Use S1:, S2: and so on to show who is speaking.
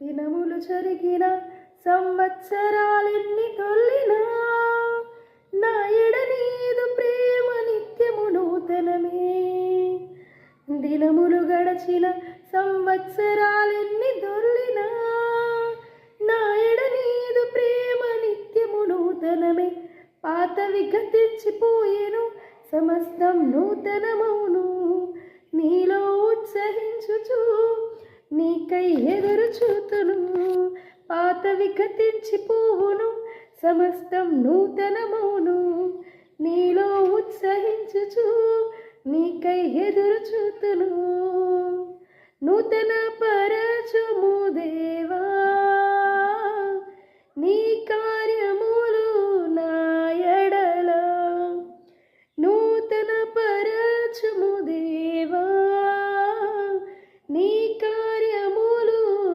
S1: దినములు జరిగిన సంవత్సరాలెన్ని తొల్లినా నా ఎడ నీదు ప్రేమ నిత్యము నూతనమే. దినములు గడచిన సంవత్సరాలెన్ని దొల్లినా నా ఎడ నీదు ప్రేమ నిత్యము నూతనమే. పాతవి గతించిపోయేను, సమస్తం నూతనమౌను. నీలో ఉత్సహించుచు నీకై ఎదురు చూతును. పాతవి గతించిపోవును, సమస్తం నూతనమౌను. నీలో ఉత్సహించుచు నీకై ఎదురు చూతును. నూతన పరచుము